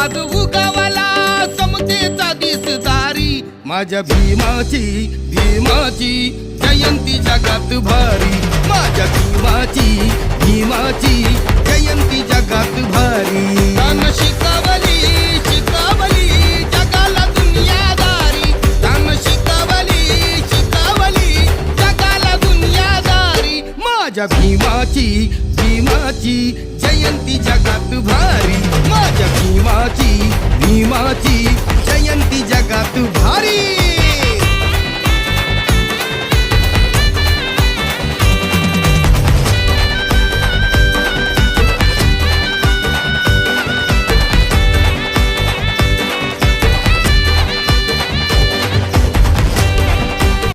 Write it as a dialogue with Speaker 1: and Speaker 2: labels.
Speaker 1: आज उगवला समतेचा दिसदारी माझ्या भीमाची भीमाची जयंती जगात भारी माझ्या भीमाची जयंती जगात भारी तान शिकवली शिकवली जगाला दुनियादारी तान शिकवली शिकवली जगाला दुनियादारी माझ्या भीमाची जयंती जगात भारी माझ्या भीमाची जयंती जगात भारी।